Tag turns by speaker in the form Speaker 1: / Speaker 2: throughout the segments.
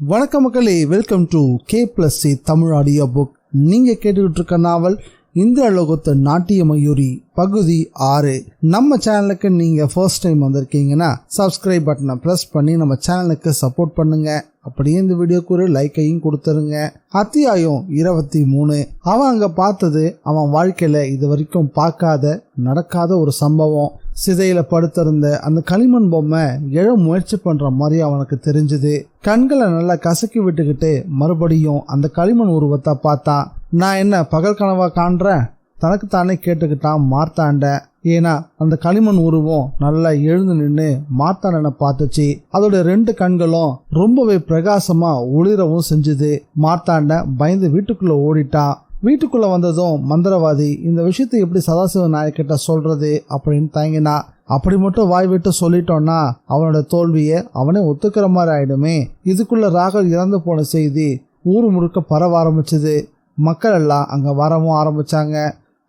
Speaker 1: வணக்கம் மக்களே, welcome to K+C Tamil audio book. நீங்கள் கேட்டுக்கிட்டு இருக்க நாவல் இந்திர லோகத்து நாட்டிய மயூரி பகுதி 6. நம்ம சேனலுக்கு நீங்கள் ஃபர்ஸ்ட் டைம் வந்திருக்கீங்கன்னா சப்ஸ்கிரைப் பட்டனை ப்ரெஸ் பண்ணி நம்ம சேனலுக்கு சப்போர்ட் பண்ணுங்க. அப்படியே இந்த வீடியோக்கு ஒரு லைக்கையும் கொடுத்துருங்க. அத்தியாயம் 23. அவன் அங்கே பார்த்தது அவன் வாழ்க்கையில் இது வரைக்கும் பார்க்காத நடக்காத ஒரு சம்பவம். சிதையில படுத்திருந்த அந்த களிமண் பொம்மை எழ முயற்சி பண்ற மாதிரி அவனுக்கு தெரிஞ்சது. கண்களை நல்லா கசக்கி விட்டுக்கிட்டு மறுபடியும் அந்த களிமண் உருவத்தை பார்த்தான். நான் என்ன பகல் கனவா காண்றேன்? தனக்கு தானே கேட்டுக்கிட்டான் மார்த்தாண்ட. ஏன்னா அந்த களிமண் உருவம் நல்லா எழுந்து நின்று மார்த்தாண்டனை பார்த்துச்சு. அதோட 2 கண்களும் ரொம்பவே பிரகாசமா ஒளிரவும் செஞ்சுது. மார்த்தாண்ட பயந்து வீட்டுக்குள்ள ஓடிட்டான். வீட்டுக்குள்ள வந்ததும் மந்திரவாதி இந்த விஷயத்தை எப்படி சதாசிவ நாயக்கிட்ட சொல்றது அப்படின்னு தயங்கினா. அப்படி மட்டும் வாய் விட்டு சொல்லிட்டோன்னா அவனோட தோல்வியை அவனே ஒத்துக்கிற மாதிரி ஆயிடுமே. இதுக்குள்ள ராகவ் இறந்து போன செய்தி ஊர் முழுக்க பரவ ஆரம்பிச்சது. மக்கள் எல்லாம் அங்க வரவும் ஆரம்பிச்சாங்க.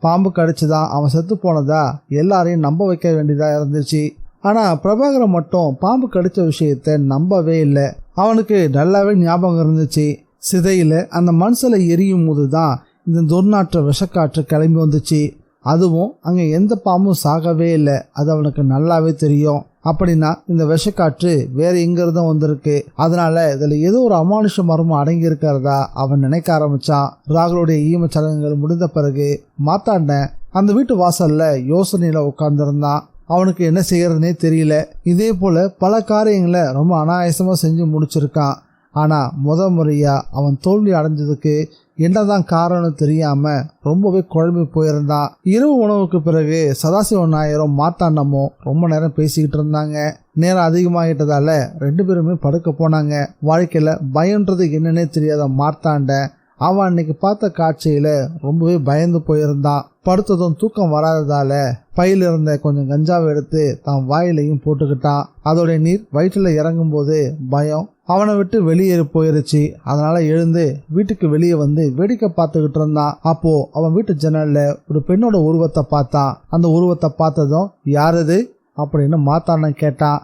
Speaker 1: பாம்பு கடிச்சுதான் அவன் செத்து போனதா எல்லாரையும் நம்ப வைக்க வேண்டியதா இருந்துச்சு. ஆனா பிரபாகரன் மட்டும் பாம்பு கடிச்ச விஷயத்த நம்பவே இல்லை. அவனுக்கு நல்லாவே ஞாபகம் இருந்துச்சு. சிதையில அந்த மனசுல எரியும் போதுதான் இந்த துர்நாற்ற விஷக்காற்று கிளம்பி வந்துச்சு. அதுவும் அங்க எந்த பாம்பும் சாகவே இல்லை. அது அவனுக்கு நல்லாவே தெரியும். அப்படின்னா இந்த விஷக்காற்று வேற எங்கிருந்தும் வந்திருக்கு. அதனால இதுல ஏதோ ஒரு அமானுஷ மர்மம் அடங்கி இருக்கிறதா அவன் நினைக்க ஆரம்பிச்சான். ராகுலுடைய ஈம சடங்குகள் முடிந்த பிறகு மார்த்தாண்டன் அந்த வீட்டு வாசல்ல யோசனையில உட்கார்ந்துருந்தான். அவனுக்கு என்ன செய்யறதுனே தெரியல. இதே போல பல காரியங்களை ரொம்ப அனாயாசமா செஞ்சு முடிச்சிருக்கான். ஆனா முறையா அவன் தோல்வி அடைஞ்சதுக்கு என்னதான் காரணம் தெரியாம ரொம்பவே குழம்பி போயிருந்தான். இரவு உணவுக்கு பிறகு சதாசிவ நாயரும் மார்த்தாண்டமும் ரொம்ப நேரம் பேசிக்கிட்டு இருந்தாங்க. நேரம் அதிகமாகிட்டதால 2 பேருமே படுக்க போனாங்க. வாழ்க்கையில பயன்றது என்னன்னே தெரியாத மார்த்தாண்டன் அவன் அன்னைக்கு பார்த்த காட்சியில ரொம்பவே பயந்து போயிருந்தான். படுத்ததும் தூக்கம் வராததால பையில இருந்த கொஞ்சம் கஞ்சாவை எடுத்து தான் வாயிலையும் போட்டுக்கிட்டான். அதோட நீர் வயிற்றுல இறங்கும் போது பயம் அவனை விட்டு வெளியேறி போயிருச்சு. அதனால எழுந்து வீட்டுக்கு வெளியே வந்து வேடிக்கை பார்த்துக்கிட்டு இருந்தான். அப்போ அவன் வீட்டு ஜன்னல்ல ஒரு பெண்ணோட உருவத்தை பார்த்தான். அந்த உருவத்தை பார்த்ததும் யாரது அப்படின்னு மார்த்தாண்டன் கேட்டான்.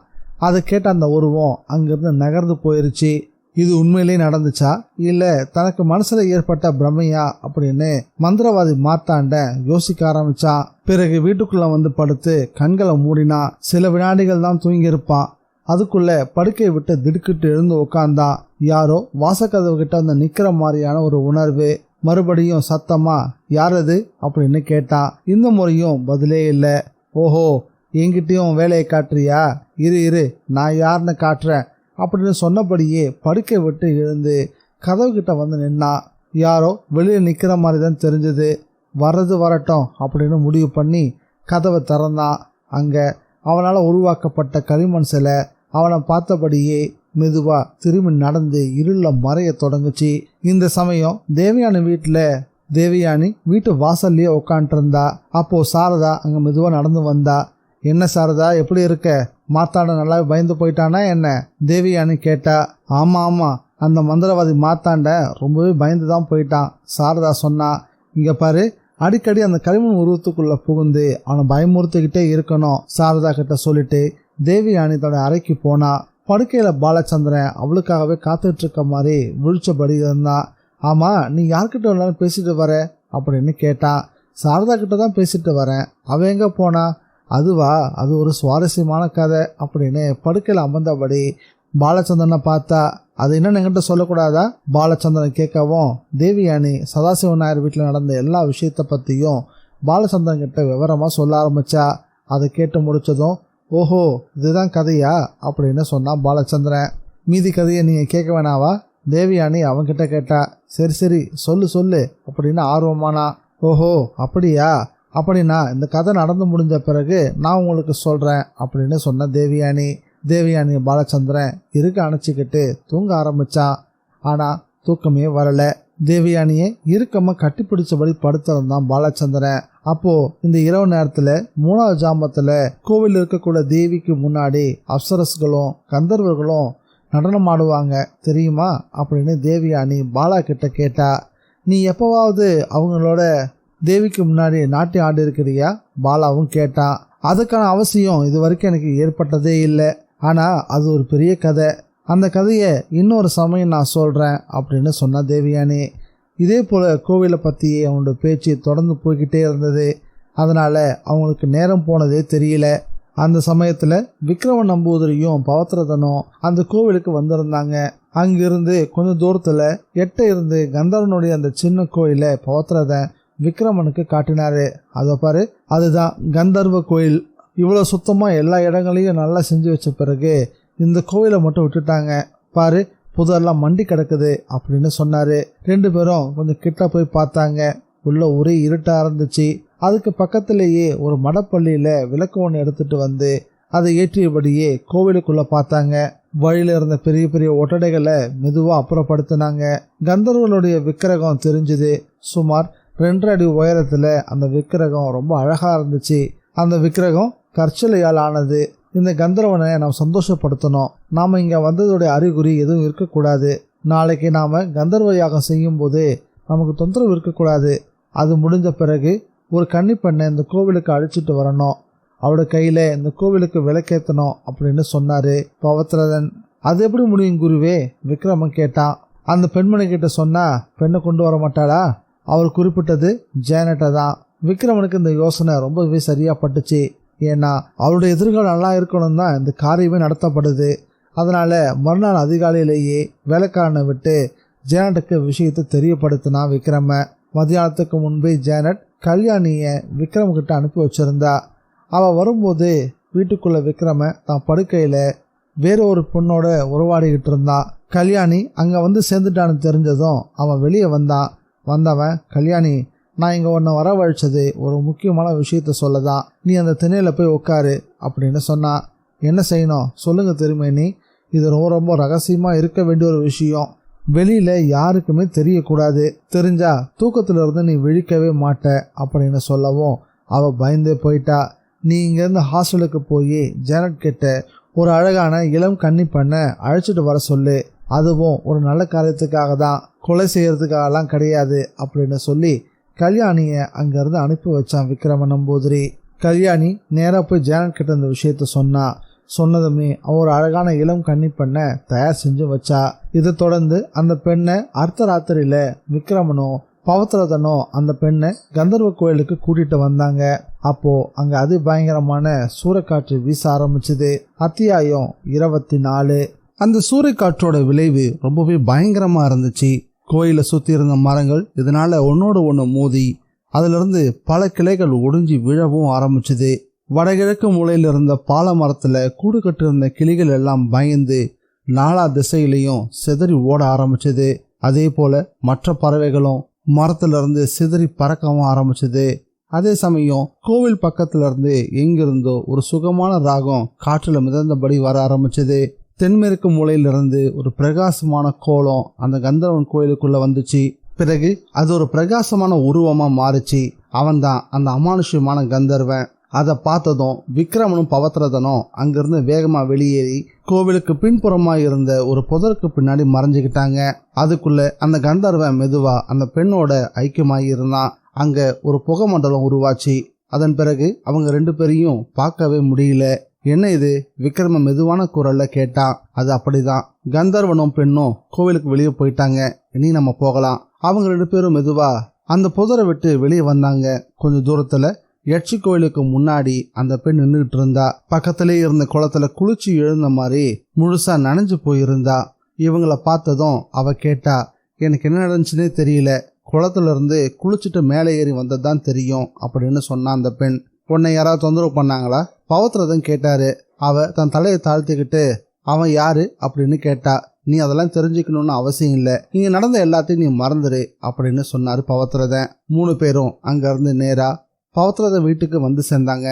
Speaker 1: அதை கேட்ட அந்த உருவம் அங்கிருந்து நகர்ந்து போயிருச்சு. இது உண்மையிலே நடந்துச்சா இல்ல தனக்கு மனசுல ஏற்பட்ட பிரமையா அப்படின்னு மந்திரவாதி மார்த்தாண்டன் யோசிக்க ஆரம்பிச்சான். பிறகு வீட்டுக்குள்ள வந்து படுத்து கண்களை மூடினான். சில வினாடிகள் தான் தூங்கி இருப்பான். அதுக்குள்ள படுக்கையை விட்டு திடுக்கிட்டு எழுந்து உட்கார்ந்தான். யாரோ வாசக்கதவு கிட்ட வந்து நிக்கிற மாதிரியான ஒரு உணர்வு. மறுபடியும் சத்தமா யாரது அப்படின்னு கேட்டான். இந்த முறையும் பதிலே இல்லை. ஓஹோ, என்கிட்டயும் வேலையை காட்டுறியா? இரு நான் யாருன்னு காட்டுறேன் அப்படின்னு சொன்னபடியே படுக்கை விட்டு எழுந்து கதவு கிட்ட வந்து நின்னா. யாரோ வெளியே நிக்கிற மாதிரி தான் தெரிஞ்சது. வர்றது வரட்டும் அப்படின்னு முடிவு பண்ணி கதவை திறந்தான். அங்க அவனால் உருவாக்கப்பட்ட களிமண் சிலை அவனை பார்த்தபடியே மெதுவா திரும்பி நடந்து இருள மறைய தொடங்குச்சு. இந்த சமயம் தேவயானி வீட்டு வாசல்லையே உட்காந்துட்டு இருந்தா. அப்போ சாரதா அங்க மெதுவா நடந்து வந்தா. என்ன சாரதா, எப்படி இருக்க? மார்த்தாண்டன் நல்லா பயந்து போயிட்டானா என்ன? தேவயானி கேட்டா. ஆமா, அந்த மந்திரவாதி மார்த்தாண்டன் ரொம்பவே பயந்து தான் போயிட்டான். சாரதா சொன்னா. இங்க பாரு, அடிக்கடி அந்த களிமண் உருவத்துக்குள்ள புகுந்து அவனை பயமுறுத்திக்கிட்டே இருக்கணும் சாரதா கிட்ட சொல்லிட்டு தேவயானி தன்னோட அறைக்கு போனா. படுக்கையில பாலச்சந்திரன் அவளுக்காகவே காத்துட்டு இருக்க மாதிரி விழிச்சபடி இருந்தான். ஆமா, நீ யார்கிட்ட வேணாலும் பேசிட்டு வர அப்படின்னு கேட்டான். சாரதா கிட்ட தான் பேசிட்டு வரேன். அவ எங்க போனா? அதுவா, அது ஒரு சுவாரஸ்யமான கதை அப்படின்னு படுக்கையில் அமர்ந்தபடி பாலச்சந்திரனை பார்த்தா. அது என்னன்னு என்கிட்ட சொல்லக்கூடாதா? பாலச்சந்திரன் கேட்கவும் தேவயானி சதாசிவ நாயர் வீட்டில் நடந்த எல்லா விஷயத்த பற்றியும் பாலச்சந்திரன் கிட்ட விவரமா சொல்ல ஆரம்பிச்சா. அதை கேட்டு முடிச்சதும் ஓஹோ, இதுதான் கதையா அப்படின்னு சொன்னான் பாலச்சந்திரன். மீதி கதையை நீங்க கேட்க வேணாவா? தேவயானி அவன்கிட்ட கேட்டா. சரி சொல்லு அப்படின்னு ஆர்வமானா. ஓஹோ அப்படியா, அப்படின்னா இந்த கதை நடந்து முடிஞ்ச பிறகு நான் உங்களுக்கு சொல்றேன் அப்படின்னு சொன்ன தேவயானி பாலச்சந்திரன் இருக்க அணைச்சிக்கிட்டு தூங்க ஆரம்பிச்சான். ஆனா தூக்கமே வரல. தேவயானியை இறுக்கமா கட்டிப்பிடிச்சபடி படுத்திருந்தான் பாலச்சந்திரன். அப்போ இந்த இரவு நேரத்துல 3வது ஜாமத்துல கோவில் இருக்கக்கூடிய தேவிக்கு முன்னாடி அப்சரஸ்களும் கந்தர்வர்களும் நடனம் ஆடுவாங்க தெரியுமா அப்படின்னு தேவயானி பாலா கிட்ட கேட்டா. நீ எப்பவாவது அவங்களோட தேவிக்கு முன்னாடி நாட்டியம் ஆடி இருக்கிறியா? பாலாவும் கேட்டான். அதுக்கான அவசியம் இது வரைக்கும் எனக்கு ஏற்பட்டதே இல்லை. ஆனா அது ஒரு பெரிய கதை. அந்த கதையை இன்னொரு சமயம் நான் சொல்கிறேன் அப்படின்னு சொன்னா தேவயானி. இதே போல் கோவிலை பற்றி அவனோட பேச்சு தொடர்ந்து போய்கிட்டே இருந்தது. அதனால் அவங்களுக்கு நேரம் போனதே தெரியல. அந்த சமயத்தில் விக்ரம நம்பூதிரியும் பவத்ரதனும் அந்த கோவிலுக்கு வந்திருந்தாங்க. அங்கிருந்து கொஞ்சம் தூரத்தில் எட்ட இருந்து கந்தர்வனுடைய அந்த சின்ன கோயிலை பவத்ரதன் விக்ரமனுக்கு காட்டினாரு. அதை பாரு, அதுதான் கந்தர்வ கோயில். இவ்வளோ சுத்தமாக எல்லா இடங்களையும் நல்லா செஞ்சு வச்ச பிறகு இந்த கோவிலை மட்டும் விட்டுட்டாங்க பாரு, புதரெல்லாம் மண்டி கிடக்குது அப்படின்னு சொன்னார். 2 பேரும் கொஞ்சம் கிட்ட போய் பார்த்தாங்க. உள்ள ஒரே இருட்டாக இருந்துச்சு. அதுக்கு பக்கத்திலேயே ஒரு மடப்பள்ளியில் விளக்கு ஒன்று எடுத்துகிட்டு வந்து அதை ஏற்றியபடியே கோவிலுக்குள்ளே பார்த்தாங்க. வழியில் இருந்த பெரிய பெரிய ஒட்டடைகளை மெதுவாக அப்புறப்படுத்தினாங்க. கந்தர்வனுடைய விக்கிரகம் தெரிஞ்சுது. சுமார் 2 அடி உயரத்தில் அந்த விக்கிரகம் ரொம்ப அழகாக இருந்துச்சு. அந்த விக்கிரகம் கற்சிலையால் ஆனது. இந்த கந்தர்வனை நாம் சந்தோஷப்படுத்தணும். நாம் இங்கே வந்ததோடைய அறிகுறி எதுவும் இருக்கக்கூடாது. நாளைக்கு நாம் கந்தர்வ யாகம் செய்யும்போது நமக்கு தொந்தரவு இருக்கக்கூடாது. அது முடிஞ்ச பிறகு ஒரு கன்னிப்பெண்ணை இந்த கோவிலுக்கு அழைச்சிட்டு வரணும். அவரோட கையில் இந்த கோவிலுக்கு விளக்கேற்றணும் அப்படின்னு சொன்னார் பவத்ரதன். அது எப்படி முடியும் குருவே? விக்ரமன் கேட்டான். அந்த பெண்மணி கிட்ட சொன்னால் பெண்ணை கொண்டு வர மாட்டாளா? அவர் குறிப்பிட்டது ஜேனட்டை தான். விக்ரமனுக்கு இந்த யோசனை ரொம்பவே சரியாக பட்டுச்சு. ஏன்னா அவருடைய எதிர்காலம் நல்லா இருக்கணும் தான் இந்த காரியமே நடத்தப்படுது. அதனால் மறுநாள் அதிகாலையிலேயே வேலைக்காரனை விட்டு ஜேனட்டுக்கு விஷயத்தை தெரியப்படுத்தினா விக்ரம. மதியானத்துக்கு முன்பே ஜேனட் கல்யாணியை விக்ரம்கிட்ட அனுப்பி வச்சிருந்தா. அவள் வரும்போது வீட்டுக்குள்ளே விக்ரம தான் படுக்கையில் வேற ஒரு பொண்ணோட உறவாடிக்கிட்டு இருந்தான். கல்யாணி அங்கே வந்து சேர்ந்துட்டான்னு தெரிஞ்சதும் அவன் வெளியே வந்தவன், கல்யாணி, நான் இங்கே உன்னை வரவழைச்சது ஒரு முக்கியமான விஷயத்த சொல்லதான். நீ அந்த திணையில் போய் உட்காரு அப்படின்னு சொன்னான். என்ன செய்யணும் சொல்லுங்க திருமேனி. இது ரொம்ப ரொம்ப ரகசியமாக இருக்க வேண்டிய ஒரு விஷயம். வெளியில் யாருக்குமே தெரியக்கூடாது. தெரிஞ்சா தூக்கத்திலிருந்து நீ விழிக்கவே மாட்ட அப்படின்னு சொல்லவும் அவள் பயந்தே போயிட்டா. நீ இங்கேருந்து ஹாஸ்டலுக்கு போய் ஜேனட் கிட்ட ஒரு அழகான இளம் கன்னி பெண்ணை அழைச்சிட்டு வர சொல்லு. அதுவும் ஒரு நல்ல காரியத்துக்காக தான், கொலை செய்யறதுக்காகலாம் கிடையாது அப்படின்னு சொல்லி கல்யாணியை அங்கேருந்து அனுப்பி வச்சான் விக்ரம நம்பூதிரி. கல்யாணி நேராக போய் ஜேனட் கிட்ட இந்த விஷயத்த சொன்னதுமே அவர் அழகான இளம் கன்னி பெண்ணை தயார் செஞ்சு வச்சா. இதை தொடர்ந்து அந்த பெண்ணை அடுத்த ராத்திரியில விக்ரமனும் பவத்ரதனும் அந்த பெண்ணை கந்தர்வ கோயிலுக்கு கூட்டிட்டு வந்தாங்க. அப்போ அங்க அதிபயங்கரமான சூறைக்காற்று வீச ஆரம்பிச்சுது. அத்தியாயம் 24. அந்த சூறைக்காற்றோட விளைவு ரொம்பவே பயங்கரமா இருந்துச்சு. கோயிலை சுத்தி இருந்த மரங்கள் இதனால ஒன்னோடு ஒன்று மோதி அதிலிருந்து பல கிளைகள் ஒடிஞ்சி விழவும் ஆரம்பிச்சுது. வடகிழக்கு மூலையில் இருந்த பால மரத்துல கூடு கட்டிருந்த கிளிகள் எல்லாம் பயந்து நாலா திசையிலையும் சிதறி ஓட ஆரம்பிச்சது. அதே போல மற்ற பறவைகளும் மரத்திலிருந்து சிதறி பறக்கவும் ஆரம்பிச்சது. அதே சமயம் கோவில் பக்கத்துல இருந்து எங்கிருந்தோ ஒரு சுகமான ராகம் காற்றுல மிதந்தபடி வர ஆரம்பிச்சது. தென்மேற்கு மூலையிலிருந்து ஒரு பிரகாசமான கோலம் அந்த கந்தர்வன் கோயிலுக்குள்ள வந்துச்சு. பிறகு அது ஒரு பிரகாசமான உருவமா மாறுச்சு. அவன்தான் அந்த அமானுஷ்யமான கந்தர்வன். அதை பார்த்ததும் விக்ரமனும் பவத்ரதனும் அங்கிருந்து வேகமா வெளியேறி கோவிலுக்கு பின்புறமா இருந்த ஒரு புதருக்கு பின்னாடி மறைஞ்சுக்கிட்டாங்க. அதுக்குள்ள அந்த கந்தர்வன் மெதுவா அந்த பெண்ணோட ஐக்கியமாகி இருந்தான். அங்க ஒரு புகை மண்டலம் உருவாச்சு. அதன் பிறகு அவங்க 2 பேரையும் பார்க்கவே முடியல. என்ன இது? விக்ரம மெதுவான குரல்ல கேட்டான். அது அப்படிதான், கந்தர்வனும் பெண்ணும் கோவிலுக்கு வெளியே போயிட்டாங்க, இனி நம்ம போகலாம். அவங்க 2 பேரும் மெதுவா அந்த புதரை விட்டு வெளியே வந்தாங்க. கொஞ்சம் தூரத்துல யட்சி கோயிலுக்கு முன்னாடி அந்த பெண் நின்றுட்டு இருந்தா. பக்கத்திலே இருந்த குளத்துல குளிச்சு எழுந்த மாதிரி முழுசா நனைஞ்சு போயிருந்தா. இவங்கள பார்த்ததும் அவ கேட்டா, எனக்கு என்ன நடந்துச்சுன்னே தெரியல, குளத்துல இருந்து குளிச்சுட்டு மேலே ஏறி வந்ததுதான் தெரியும் அப்படின்னு சொன்னா அந்த பெண். உன்னை யாராவது தொந்தரவு பண்ணாங்களா? பவத்ரதன் கேட்டாரு. அவ தன் தலையை தாழ்த்திக்கிட்டு அவன் யாரு அப்படின்னு கேட்டா. நீ அதெல்லாம் தெரிஞ்சுக்கணும்னு அவசியம் இல்லை, இங்க நடந்த எல்லாத்தையும் நீ மறந்துரு அப்படின்னு சொன்னாரு பவத்ரதன். 3 பேரும் அங்க இருந்து நேரா பவத்ரதன் வீட்டுக்கு வந்து சேர்ந்தாங்க.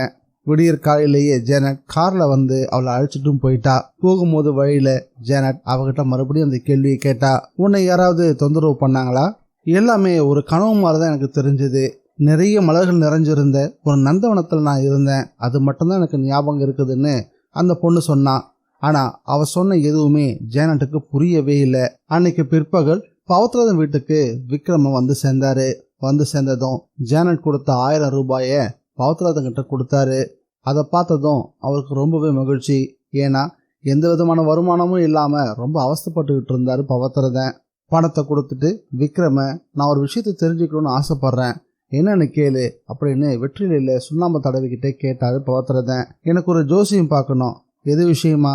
Speaker 1: விடியற் காலையிலேயே ஜேனட் கார்ல வந்து அவளை அழைச்சிட்டும் போயிட்டா. போகும்போது வழியில ஜேனட் அவகிட்ட மறுபடியும் அந்த கேள்வியை கேட்டா. உன்னை யாராவது தொந்தரவு பண்ணாங்களா? எல்லாமே ஒரு கனவு மாதிரிதான் எனக்கு தெரிஞ்சது. நிறைய மலர்கள் நிறைஞ்சிருந்த ஒரு நந்தவனத்தில் நான் இருந்தேன், அது மட்டும்தான் எனக்கு ஞாபகம் இருக்குதுன்னு அந்த பொண்ணு சொன்னான். ஆனா அவ சொன்ன எதுவுமே ஜேனட்டுக்கு புரியவே இல்லை. அன்னைக்கு பிற்பகல் பவத்ரதன் வீட்டுக்கு விக்ரம வந்து சேர்ந்தாரு. வந்து சேர்ந்ததும் ஜேனட் கொடுத்த 1000 ரூபாயை பவத்ரதன் கிட்ட கொடுத்தாரு. அதை பார்த்ததும் அவருக்கு ரொம்பவே மகிழ்ச்சி. ஏன்னா எந்த விதமான வருமானமும் இல்லாம ரொம்ப அவஸ்தைப்பட்டுக்கிட்டு இருந்தாரு பவத்திரதன். பணத்தை கொடுத்துட்டு விக்ரம, நான் ஒரு விஷயத்தை தெரிஞ்சுக்கணும்னு ஆசைப்படுறேன், என்னன்னு கேளு அப்படின்னு வெற்றிலையில சுண்ணாம்பு தடவிக்கிட்டே கேட்டாரு பவத்திரதன். எனக்கு ஒரு ஜோசியம் பார்க்கணும். எது விஷயமா?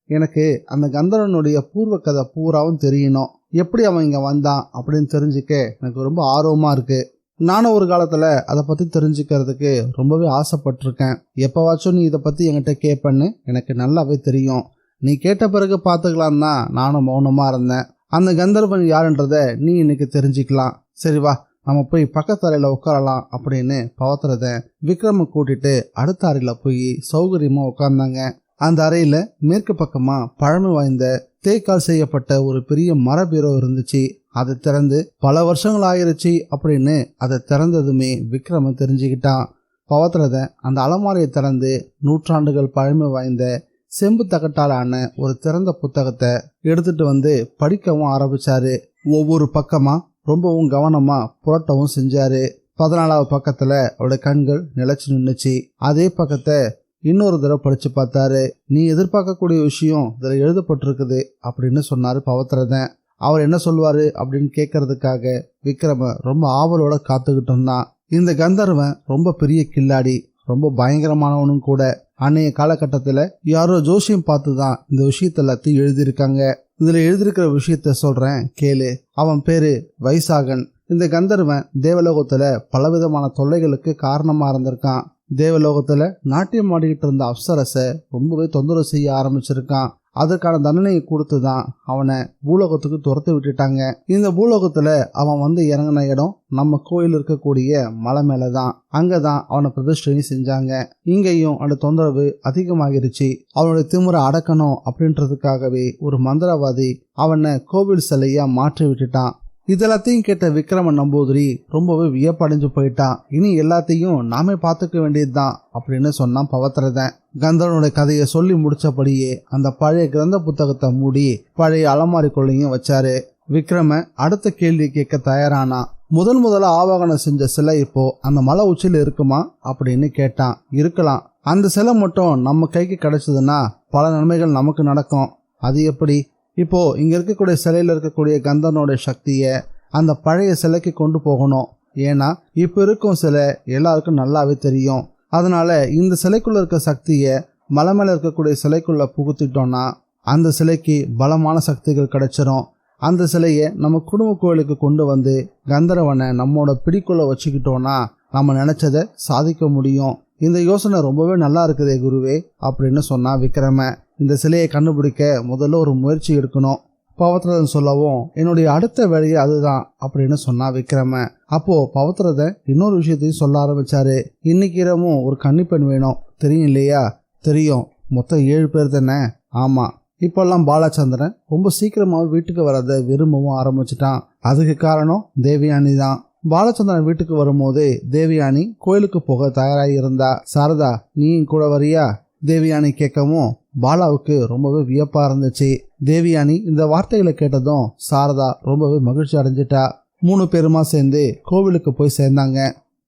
Speaker 1: எனக்கு அந்த கந்தரனுடைய பூர்வ கதை பூராவும் தெரியணும். எப்படி அவன் இங்க வந்தான் அப்படின்னு தெரிஞ்சுக்க எனக்கு ரொம்ப ஆர்வமா இருக்கு. நானும் ஒரு காலத்துல அதை பத்தி தெரிஞ்சுக்கிறதுக்கு ரொம்பவே ஆசைப்பட்டிருக்கேன். எப்பவாச்சும் நீ இதை பத்தி என்கிட்ட கேட்பன்னு எனக்கு நல்லாவே தெரியும். நீ கேட்ட பிறகு பார்த்துக்கலாம் தான் நானும் மௌனமா இருந்தேன். அந்த கந்தர்வன் யாருன்றத நீ இன்னைக்கு தெரிஞ்சுக்கலாம். சரி வா, நம்ம போய் பக்கத்து அறையில உட்காரலாம் அப்படின்னு பவத்திரதன் விக்ரம கூட்டிட்டு அடுத்த அறையில போய் சௌகரியமா உட்கார்ந்தாங்க. அந்த அறையில மேற்கு பக்கமா பழமை வாய்ந்த தேக்கால் செய்யப்பட்ட ஒரு பெரிய மர பீரோ இருந்துச்சு. அதை திறந்து பல வருஷங்கள் ஆயிருச்சு அப்படின்னு அதை திறந்ததுமே விக்ரம தெரிஞ்சுக்கிட்டான். பவத்திரதன் அந்த அலமாரியை திறந்து நூற்றாண்டுகள் பழமை வாய்ந்த செம்பு தகட்டாலான ஒரு திறந்த புத்தகத்தை எடுத்துட்டு வந்து படிக்கவும் ஆரம்பிச்சாரு. ஒவ்வொரு பக்கமா ரொம்பவும் கவனமா புரட்டவும் செஞ்சாரு. 14வது பக்கத்துல அவருடைய கண்கள் நிலைச்சு நின்னுச்சு. அதே பக்கத்தை இன்னொரு தடவை படிச்சு பார்த்தாரு. நீ எதிர்பார்க்கக்கூடிய விஷயம் இதுல எழுதப்பட்டிருக்குது அப்படின்னு சொன்னாரு பவத்திரதன். அவர் என்ன சொல்வாரு அப்படின்னு கேட்கறதுக்காக விக்ரம ரொம்ப ஆவலோட காத்துக்கிட்டு இருந்தான். இந்த கந்தர்வன் ரொம்ப பெரிய கில்லாடி, ரொம்ப பயங்கரமானவனும் கூட. அன்னைய காலகட்டத்துல யாரோ ஜோசியம் பார்த்துதான் இந்த விஷயத்த எல்லாத்தையும் எழுதியிருக்காங்க. இதுல எழுதியிருக்கிற விஷயத்த சொல்றேன் கேளு. அவன் பேரு வைசாகன். இந்த கந்தர்வன் தேவலோகத்துல பலவிதமான தொல்லைகளுக்கு காரணமா இருந்திருக்கான். தேவலோகத்துல நாட்டியம் ஆடிக்கிட்டு இருந்த அப்சரஸை ரொம்பவே தொந்தரவு செய்ய ஆரம்பிச்சிருக்கான். அதற்கான தண்டனையை கொடுத்துதான் அவனை பூலோகத்துக்கு துரத்து விட்டுட்டாங்க. இந்த பூலோகத்துல அவன் வந்து இறங்கின இடம் நம்ம கோயில் இருக்கக்கூடிய மலை மேலதான். அங்கதான் அவனை பிரதிஷ்டையும் செஞ்சாங்க. இங்கேயும் அந்த தொந்தரவு அதிகமாகிருச்சு. அவனுடைய திமுறை அடக்கணும் அப்படின்றதுக்காகவே ஒரு மந்திரவாதி அவனை கோவில் சிலையா மாற்றி விட்டுட்டான். இதெல்லாத்தையும் கேட்ட விக்ரம நம்பூதிரி ரொம்பவே வியப்படைஞ்சு போயிட்டான். இனி எல்லாத்தையும் நாமே பார்த்துக்க வேண்டியதுதான் அப்படின்னு சொன்னான் பவத்திரதன். கந்தரனுடைய கதையை சொல்லி முடிச்சபடியே அந்த பழைய கிரந்த புத்தகத்தை மூடி பழைய அலமாரிக்குள்ளையும் வச்சாரு. விக்ரம அடுத்த கேள்வி கேட்க தயாரானா. முதல்ல ஆவாகனம் செஞ்ச சிலை இப்போ அந்த மலை உச்சியில இருக்குமா அப்படின்னு கேட்டான். இருக்கலாம். அந்த சிலை மட்டும் நம்ம கைக்கு கிடைச்சதுன்னா பல நன்மைகள் நமக்கு நடக்கும். அது எப்படி? இப்போ இங்க இருக்கக்கூடிய சிலையில இருக்கக்கூடிய கந்தனோட சக்தியை அந்த பழைய சிலைக்கு கொண்டு போகணும். ஏன்னா இப்ப இருக்கும் சிலை எல்லாருக்கும் நல்லாவே தெரியும். அதனால இந்த சிலைக்குள்ள இருக்க சக்தியை மலை மேல இருக்கக்கூடிய சிலைக்குள்ள புகுத்திட்டோம்னா அந்த சிலைக்கு பலமான சக்திகள் கிடைச்சிரும். அந்த சிலையை நம்ம குடும்ப கோயிலுக்கு கொண்டு வந்து கந்தர்வனை நம்மோட பிடிக்குள்ள வச்சுக்கிட்டோம்னா நம்ம நினைச்சதை சாதிக்க முடியும். இந்த யோசனை ரொம்பவே நல்லா இருக்குதே குருவே அப்படின்னு சொன்னா விக்ரம. இந்த சிலையை கண்டுபிடிக்க முதல்ல ஒரு முயற்சி எடுக்கணும். பவத்திரதன் சொல்லவும் என்னுடைய அடுத்த வேலையை அதுதான் அப்படின்னு சொன்னா விக்ரம. அப்போ பவத்திரதன் இன்னொரு விஷயத்தையும் சொல்ல ஆரம்பிச்சாரு. இன்னைக்கு இரவும் ஒரு கன்னிப்பெண் வேணும், தெரியும் இல்லையா? தெரியும். மொத்தம் 7 பேர் தானே? ஆமா. இப்பெல்லாம் பாலச்சந்திரன் ரொம்ப சீக்கிரமாவே வீட்டுக்கு வரத விரும்பவும் ஆரம்பிச்சிட்டான். அதுக்கு காரணம் தேவயானி தான். பாலச்சந்திரன் வீட்டுக்கு வரும்போதே தேவயானி கோயிலுக்கு போக தயாராகி இருந்தா. சாரதா, நீயும் கூட வரியா? தேவயானி கேட்கவும் பாலாவுக்கு ரொம்பவே வியப்பா இருந்துச்சு. தேவயானி இந்த வார்த்தைகளை கேட்டதும் சாரதா ரொம்பவே மகிழ்ச்சி அடைஞ்சிட்டா. 3 பேருமா சேர்ந்து கோவிலுக்கு போய் சேர்ந்தாங்க.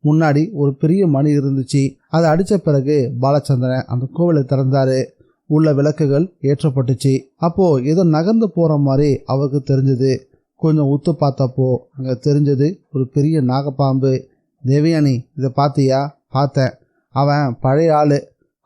Speaker 1: முன்னாடி ஒரு பெரிய மணி இருந்துச்சு. அதை அடிச்ச பிறகு பாலச்சந்திரன் அந்த கோவிலை திறந்தாரு. உள்ள விளக்குகள் ஏற்றப்பட்டுச்சு. அப்போ ஏதோ நகர்ந்து போற மாதிரி அவருக்கு தெரிஞ்சது. கொஞ்சம் உத்து பார்த்தப்போ அங்க தெரிஞ்சது ஒரு பெரிய நாகப்பாம்பு. தேவயானி, இதை பார்த்தியா? பார்த்தேன். அவன் பழைய ஆளு,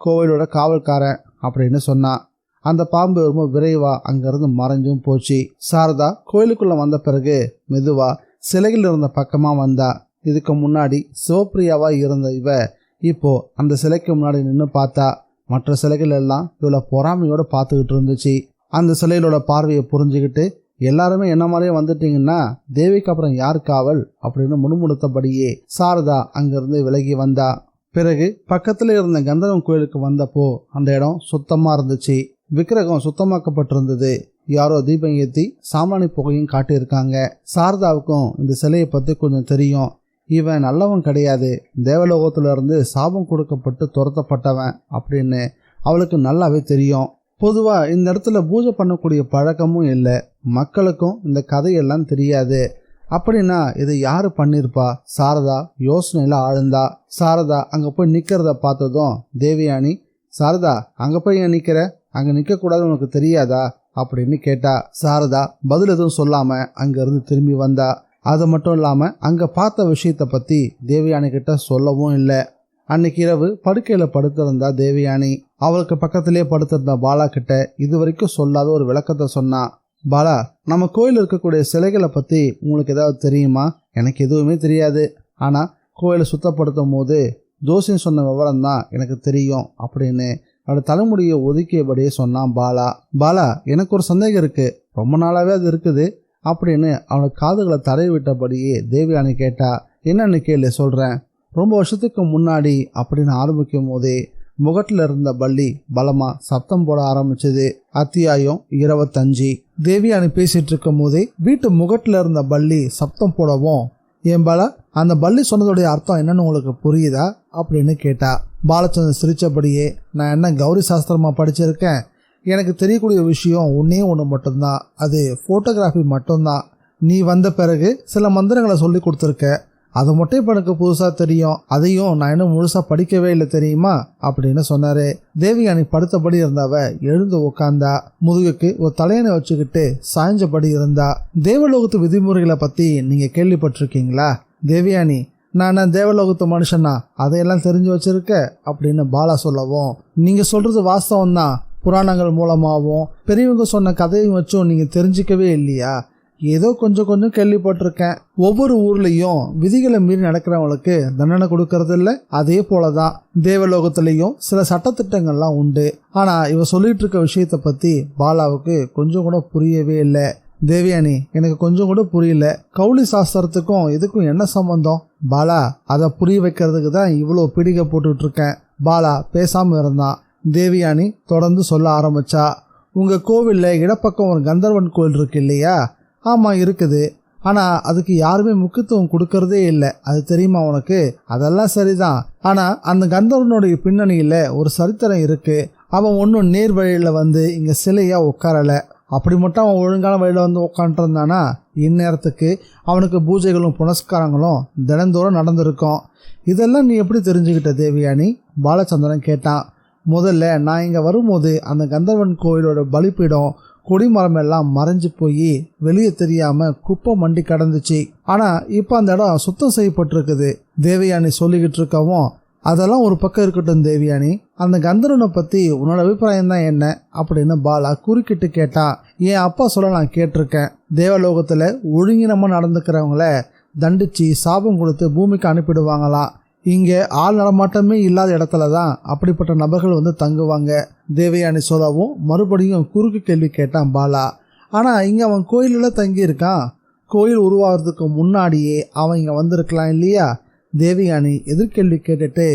Speaker 1: கோவிலோட காவல்காரன் அப்படின்னு சொன்னான். அந்த பாம்பு ரொம்ப விரைவா அங்கிருந்து மறைஞ்சும் போச்சு. சாரதா கோயிலுக்குள்ள வந்த பிறகு மெதுவா சிலைகள் இருந்த பக்கமா வந்தா. இதுக்கு முன்னாடி சிவப்பிரியாவா இருந்த இவ இப்போ அந்த சிலைக்கு முன்னாடி நின்று பார்த்தா. மற்ற சிலைகள் எல்லாம் இவளை பொறாமையோட பார்த்துக்கிட்டு இருந்துச்சு. அந்த சிலைகளோட பார்வையை புரிஞ்சுக்கிட்டு எல்லாருமே என்ன மாதிரியே வந்துட்டீங்கன்னா தேவிக்கு அப்புறம் யார் காவல் அப்படின்னு முணுமுணுத்தபடியே சாரதா அங்கிருந்து விலகி வந்தா. பிறகு பக்கத்துல இருந்த கந்தர்வன் கோயிலுக்கு வந்தப்போ அந்த இடம் சுத்தமா இருந்துச்சு. விக்கிரகம் சுத்தமாக்கப்பட்டிருந்தது. யாரோ தீபம் ஏற்றி சாமானி புகையும் காட்டியிருக்காங்க. சாரதாவுக்கும் இந்த சிலையை பத்தி கொஞ்சம் தெரியும். இவன் நல்லவன் கிடையாது, தேவலோகத்துல இருந்து சாபம் கொடுக்கப்பட்டு துரத்தப்பட்டவன் அப்படின்னு அவளுக்கு நல்லாவே தெரியும். பொதுவா இந்த இடத்துல பூஜை பண்ணக்கூடிய பழக்கமும் இல்லை. மக்களுக்கும் இந்த கதையெல்லாம் தெரியாது. அப்படின்னா இதை யாரு பண்ணிருப்பா? சாரதா யோசனையில ஆழ்ந்தா. சாரதா அங்க போய் நிக்கிறத பார்த்ததும் தேவயானி, சாரதா அங்க போய் ஏன் நிக்கிற அங்க நிக்க கூடாதுன்னு உனக்கு தெரியாதா அப்படின்னு கேட்டா. சாரதா பதில் எதுவும் சொல்லாம அங்க இருந்து திரும்பி வந்தா. அது மட்டும் இல்லாம அங்க பார்த்த விஷயத்த பத்தி தேவயானி கிட்ட சொல்லவும் இல்லை. அன்னைக்கு இரவு படுக்கையில படுத்திருந்தா தேவயானி. அவளுக்கு பக்கத்திலே படுத்திருந்த பாலா கிட்ட இது வரைக்கும் சொல்லாத ஒரு விளக்கத்தை சொன்னா. பாலா, நம்ம கோயில் இருக்கக்கூடிய சிலைகளை பத்தி உங்களுக்கு ஏதாவது தெரியுமா? எனக்கு எதுவுமே தெரியாது. ஆனா கோயிலை சுத்தப்படுத்தும் போது ஜோசியம் சொன்ன விவரம் தான் எனக்கு தெரியும் அப்படின்னு அவளோட தலைமுடியை ஒதுக்கியபடியே சொன்னான் பாலா. பாலா, எனக்கு ஒரு சந்தேகம் இருக்கு, ரொம்ப நாளாவே அது இருக்குது அப்படின்னு அவனுக்கு காதுகளை தடவி விட்டபடியே தேவயானி கேட்டா. என்னன்னு கேளு, சொல்றேன். ரொம்ப வருஷத்துக்கு முன்னாடி அப்படின்னு ஆரம்பிக்கும் போதே முகட்டில் இருந்த பல்லி பலமா சத்தம் போட ஆரம்பிச்சது. அத்தியாயம் 25. தேவயானி பேசிட்டு இருக்கும் போதே வீட்டு முகட்டில் இருந்த பல்லி சத்தம் போடவும், ஏன் பாலா, அந்த பல்லி சொன்னதுடைய அர்த்தம் என்னன்னு உங்களுக்கு புரியுதா அப்படின்னு கேட்டா. பாலச்சந்திரன் சிரிச்சபடியே, நான் என்ன கௌரி சாஸ்திரமா படிச்சிருக்கேன்? எனக்கு தெரியக்கூடிய விஷயம் ஒன்னே ஒன்று மட்டும்தான், அது ஃபோட்டோகிராஃபி மட்டும்தான். நீ வந்த பிறகு சில மந்திரங்களை சொல்லி கொடுத்துருக்க, அது மட்டும் இப்போ எனக்கு புதுசாக தெரியும். அதையும் நான் இன்னும் முழுசாக படிக்கவே இல்லை தெரியுமா அப்படின்னு சொன்னாரு. தேவயானி படுத்தபடி இருந்தவ எழுந்து உட்காந்தா. முதுகுக்கு ஒரு தலையணை வச்சுக்கிட்டு சாய்ஞ்சபடி இருந்தா. தேவலோகத்து விதிமுறைகளை பற்றி நீங்கள் கேள்விப்பட்டிருக்கீங்களா? தேவயானி, நான் தேவலோகத்து மனுஷனா, அதையெல்லாம் தெரிஞ்சு வச்சிருக்க அப்படின்னு பாலா சொல்லவும், நீங்கள் சொல்கிறது வாஸ்தவம் தான். புராணங்கள் மூலமாகவும் பெரியவங்க சொன்ன கதையும் வச்சும் நீங்கள் தெரிஞ்சிக்கவே இல்லையா? ஏதோ கொஞ்சம் கொஞ்சம் கேள்விப்பட்டிருக்கேன். ஒவ்வொரு ஊர்லேயும் விதிகளை மீறி நடக்கிறவங்களுக்கு தண்டனை கொடுக்கறது இல்லை, அதே போலதான் தேவலோகத்திலையும் சில சட்டத்திட்டங்கள்லாம் உண்டு. ஆனால் இவ சொல்லிட்டு இருக்க விஷயத்தை பற்றி பாலாவுக்கு கொஞ்சம் கூட புரியவே இல்லை. தேவயானி, எனக்கு கொஞ்சம் கூட புரியல. கௌளி சாஸ்திரத்துக்கும் இதுக்கும் என்ன சம்பந்தம்? பாலா, அதை புரிய வைக்கிறதுக்கு தான் இவ்வளோ பிடிக்க போட்டுட்டு இருக்கேன். பாலா பேசாமல் இருந்தான். தேவயானி தொடர்ந்து சொல்ல ஆரம்பிச்சா. உங்கள் கோவிலில் இடப்பக்கம் ஒரு கந்தர்வன் கோவில் இருக்கு இல்லையா? ஆமாம், இருக்குது. ஆனால் அதுக்கு யாருமே முக்கியத்துவம் கொடுக்கறதே இல்லை, அது தெரியுமா உனக்கு? அதெல்லாம் சரிதான். ஆனால் அந்த கந்தர்வனுடைய பின்னணியில் ஒரு சரித்திரம் இருக்கு. அவன் ஒன்றும் நேர் வழியில் வந்து இங்கே சிலையாக உட்காரலை. அப்படி மட்டும் அவன் ஒழுங்கான வழியில் வந்து உட்காந்துருந்தானா இந்நேரத்துக்கு அவனுக்கு பூஜைகளும் புனஸ்காரங்களும் தினந்தோறும் நடந்திருக்கும். இதெல்லாம் நீ எப்படி தெரிஞ்சுக்கிட்ட தேவயானி? பாலச்சந்திரன் கேட்டான். முதல்ல நான் இங்கே வரும்போது அந்த கந்தர்வன் கோயிலோட பலிப்பீடம் கொடிமரம் எல்லாம் மறைஞ்சு போய் வெளியே தெரியாம குப்பை மண்டி கடந்துச்சு. ஆனா இப்ப அந்த இடம் சுத்தம் செய்யப்பட்டிருக்குது. தேவயானி சொல்லிக்கிட்டு இருக்கவும், அதெல்லாம் ஒரு பக்கம் இருக்கட்டும் தேவயானி, அந்த கந்தர்வனை பத்தி உன்னோட அபிப்பிராயம் தான் என்ன அப்படின்னு பாலா குறுக்கிட்டு கேட்டான். என் அப்பா சொல்ல நான் கேட்டிருக்கேன். தேவலோகத்துல ஒழுங்கினமா நடந்துக்கிறவங்கள தண்டிச்சு சாபம் கொடுத்து பூமிக்கு அனுப்பிடுவாங்களாம். இங்கே ஆள் நடமாட்டமே இல்லாத இடத்துல தான் அப்படிப்பட்ட நபர்கள் வந்து தங்குவாங்க. தேவயானி சொல்லவும் மறுபடியும் குறுக்கு கேள்வி கேட்டான் பாலா. ஆனால் இங்கே அவன் கோயிலில் தங்கியிருக்கான். கோயில் உருவாகிறதுக்கு முன்னாடியே அவன் இங்கே வந்திருக்கலாம் இல்லையா? தேவயானி எதிர்கேள்வி கேட்டுட்டு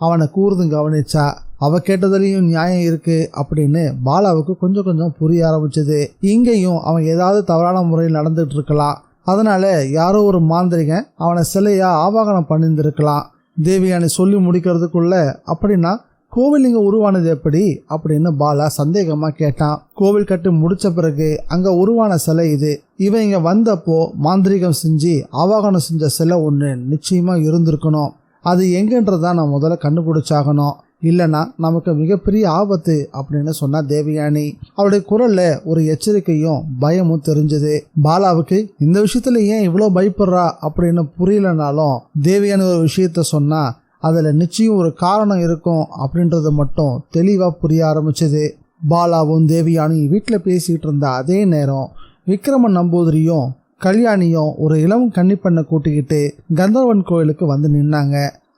Speaker 1: அவனை கூர்ந்து கவனிச்சா. அவ கேட்டதுலேயும் நியாயம் இருக்கு அப்படின்னு பாலாவுக்கு கொஞ்சம் கொஞ்சம் புரிய ஆரம்பிச்சது. இங்கேயும் அவன் ஏதாவது தவறான முறையில் நடந்துட்டு இருக்கலாம். அதனால யாரோ ஒரு மாந்திரிகன் அவனை சிலையா ஆவாகனம் பண்ணியிருந்திருக்கலாம். தேவயானி சொல்லி முடிக்கிறதுக்குள்ள, அப்படின்னா கோவில் இங்க உருவானது எப்படி அப்படின்னு பாலா சந்தேகமா கேட்டான். கோவில் கட்டி முடிச்ச பிறகு அங்க உருவான சிலை இது. இவன் இங்க வந்தப்போ மாந்திரிகம் செஞ்சு ஆவாகனம் செஞ்ச சிலை ஒன்று நிச்சயமா இருந்திருக்கணும். அது எங்கன்றதான் நான் முதல்ல கண்டுபிடிச்சாகணும், இல்லைன்னா நமக்கு மிகப்பெரிய ஆபத்து அப்படின்னு சொன்னா தேவயானி. அவளுடைய குரல்ல ஒரு எச்சரிக்கையும் பயமும் தெரிஞ்சது. பாலாவுக்கு இந்த விஷயத்துல ஏன் இவ்வளோ பயப்படுறா அப்படின்னு புரியலனாலும் தேவயானி ஒரு விஷயத்த சொன்னா அதுல நிச்சயம் ஒரு காரணம் இருக்கும் அப்படின்றது மட்டும் தெளிவா புரிய ஆரம்பிச்சது. பாலாவும் தேவயானி வீட்டில் பேசிட்டு இருந்த அதே நேரம் விக்ரமன் நம்பூதிரியும் கல்யாணியும் ஒரு இளம் கன்னி பெண்ணை கூட்டிக்கிட்டு கந்தர்வன் கோயிலுக்கு வந்து நின்னாங்க.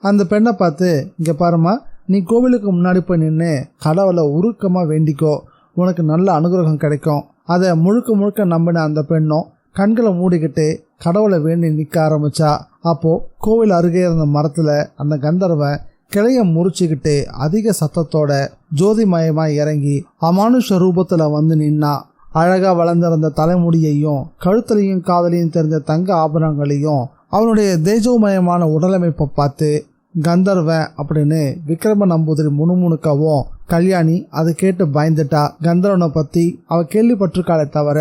Speaker 1: அந்த பெண்ணை பார்த்து, இங்க பாருமா, நீ கோவிலுக்கு முன்னாடி போய் நின்று கடவுளை உருக்கமாக வேண்டிக்கோ, உனக்கு நல்ல அனுகிரகம் கிடைக்கும். அதை முழுக்க முழுக்க நம்பின அந்த பெண்ணும் கண்களை மூடிக்கிட்டு கடவுளை வேண்டி நிற்க ஆரம்பிச்சா. அப்போ கோவில் அருகே இருந்த மரத்துல அந்த கந்தர்வன் கிளைய முறிச்சுக்கிட்டு அதிக சத்தத்தோட ஜோதிமயமாய் இறங்கி அமானுஷ ரூபத்துல வந்து நின்னா. அழகா வளர்ந்திருந்த தலைமுடியையும் கழுத்துலையும் காதலையும் தெரிஞ்ச தங்க ஆபரணங்களையும் அவனுடைய தேஜோமயமான உடலமைப்பை பார்த்து கந்தர்வன் அப்படின்னு விக்ரம நம்பூதிரி முணுமுணுக்கவும் கல்யாணி அதை கேட்டு பயந்துட்டா. கந்தர்வனை பத்தி அவ கேள்விப்பட்டிருக்காளே தவிர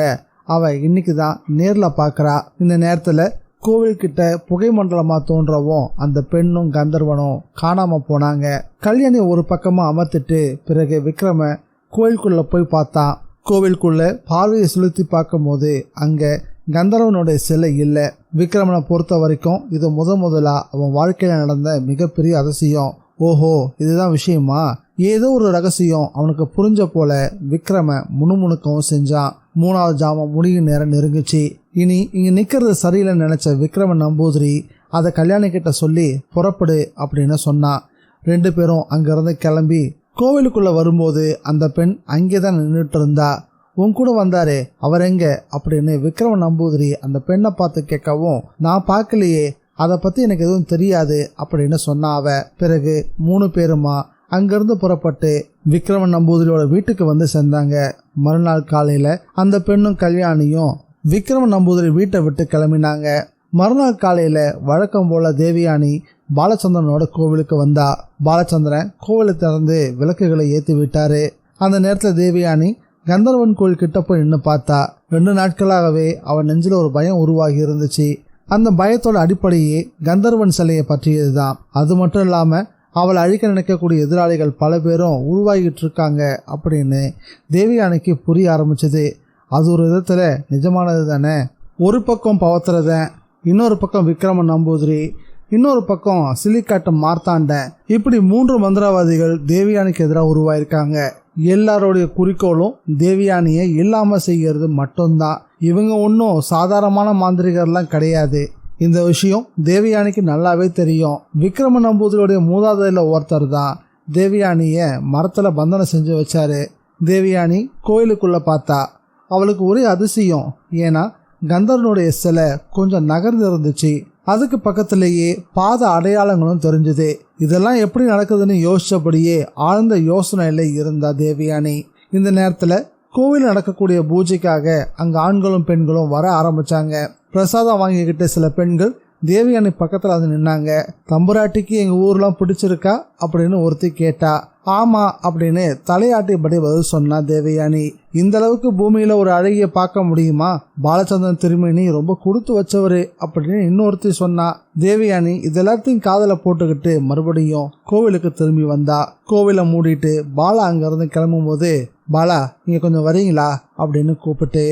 Speaker 1: அவ இன்னைக்கு தான் நேர்ல பாக்குறா. இந்த நேரத்துல கோவில்கிட்ட புகை மண்டலமா தோன்றவும் அந்த பெண்ணும் கந்தர்வனும் காணாம போனாங்க. கல்யாணி ஒரு பக்கமா அமர்த்திட்டு பிறகு விக்ரம கோயிலுக்குள்ள போய் பார்த்தான். கோவிலுக்குள்ள பார்வையை செலுத்தி பார்க்கும் போது அங்க கந்தர்வனுடைய சிலை இல்லை. விக்ரமனை பொறுத்த வரைக்கும் இது முதலா அவன் வாழ்க்கையில நடந்த மிகப்பெரிய அதிசயம். ஓஹோ, இதுதான் விஷயமா? ஏதோ ஒரு ரகசியம் அவனுக்கு புரிஞ்ச போல விக்ரம முணுமுணுக்கவும் செஞ்சான். 3வது ஜாமம் முடியும் நேரம் நெருங்குச்சு. இனி இங்க நிக்கிறது சரியில்லைன்னு நினைச்ச விக்ரமன் நம்பூதிரி அதை கல்யாணி கிட்ட சொல்லி புறப்படு அப்படின்னு சொன்னான். 2 பேரும் அங்கிருந்து கிளம்பி கோவிலுக்குள்ள வரும்போது அந்த பெண் அங்கேதான் நின்றுட்டு இருந்தா. உன் கூட வந்தாரே, அவர் எங்க அப்படின்னு விக்ரமன் நம்பூதிரி அந்த பெண்ணை பார்த்து கேட்கவும், நான் பார்க்கலையே, அதை பத்தி எனக்கு எதுவும் தெரியாது அப்படின்னு சொன்னா அவ. பிறகு 3 பேருமா அங்கிருந்து புறப்பட்டு விக்ரமன் நம்பூதிரியோட வீட்டுக்கு வந்து சேர்ந்தாங்க. மறுநாள் காலையில அந்த பெண்ணும் கல்யாணியும் விக்ரமன் நம்பூதிரி வீட்டை விட்டு கிளம்பினாங்க. மறுநாள் காலையில வழக்கம் போல தேவயானி பாலச்சந்திரனோட கோவிலுக்கு வந்தா. பாலச்சந்திரன் கோவிலை திறந்து விளக்குகளை ஏற்றி விட்டாரு. அந்த நேரத்தில் தேவயானி கந்தர்வன் கோயில் கிட்ட போய் நின்று பார்த்தா. 2 நாட்களாகவே அவன் நெஞ்சில் ஒரு பயம் உருவாகி இருந்துச்சு. அந்த பயத்தோட அடிப்படையே கந்தர்வன் சிலையை பற்றியது தான். அது மட்டும் இல்லாம அவளை அழிக்க நினைக்கக்கூடிய எதிராளிகள் பல பேரும் உருவாகிட்டு இருக்காங்க அப்படின்னு தேவயானிக்கு புரிய ஆரம்பிச்சது. அது ஒரு விதத்துல நிஜமானது தானே. ஒரு பக்கம் பவத்திரதன், இன்னொரு பக்கம் விக்ரமன் நம்பூதிரி, இன்னொரு பக்கம் சிலிக்காட்டு மார்த்தாண்டன், இப்படி 3 மந்திரவாதிகள் தேவயானிக்கு எதிராக உருவாயிருக்காங்க. எல்லாரோடைய குறிக்கோளும் தேவயானியை இல்லாம செய்யறது மட்டும்தான். இவங்க ஒன்றும் சாதாரணமான மாந்திரிகர்லாம் கிடையாது. இந்த விஷயம் தேவயானிக்கு நல்லாவே தெரியும். விக்ரம நம்பூதிரியோடைய மூதாதையில ஒருத்தர் தான் தேவயானிய மரத்துல பந்தனம் செஞ்சு வச்சாரு. தேவயானி கோயிலுக்குள்ள பார்த்தா. அவளுக்கு ஒரே அதிசயம். ஏன்னா கந்தர்வனுடைய சிலை கொஞ்சம் நகர்ந்து இருந்துச்சு. அதுக்கு பக்கத்திலேயே பாத அடையாளங்களும் தெரிஞ்சுது. இதெல்லாம் எப்படி நடக்குதுன்னு யோசிச்சபடியே ஆழ்ந்த யோசனையில இருந்தா தேவயானி. இந்த நேரத்துல கோவில் நடக்கக்கூடிய பூஜைக்காக அங்க ஆண்களும் பெண்களும் வர ஆரம்பிச்சாங்க. பிரசாதம் வாங்கிக்கிட்டு சில பெண்கள் தேவயானி பக்கத்துல வந்து நின்னாங்க. தம்புராட்டிக்கு எங்க ஊர்லாம் பிடிச்சிருக்கா அப்படின்னு ஒருத்தி கேட்டா. ஆமா அப்படின்னு தலையாட்டியபடி பதில் சொன்னா தேவயானி. இந்த அளவுக்கு பூமியில ஒரு அழகிய பார்க்க முடியுமா? பாலச்சந்திரன் திருமணி ரொம்ப கொடுத்து வச்சவரு அப்படின்னு இன்னொருத்தி சொன்னா. தேவயானி இதெல்லாத்தையும் காதல போட்டுக்கிட்டு மறுபடியும் கோவிலுக்கு திரும்பி வந்தா. கோவிலை மூடிட்டு பாலா அங்கிருந்து கிளம்பும் போது, பாலா இங்க கொஞ்சம் வரீங்களா அப்படின்னு கூப்பிட்டு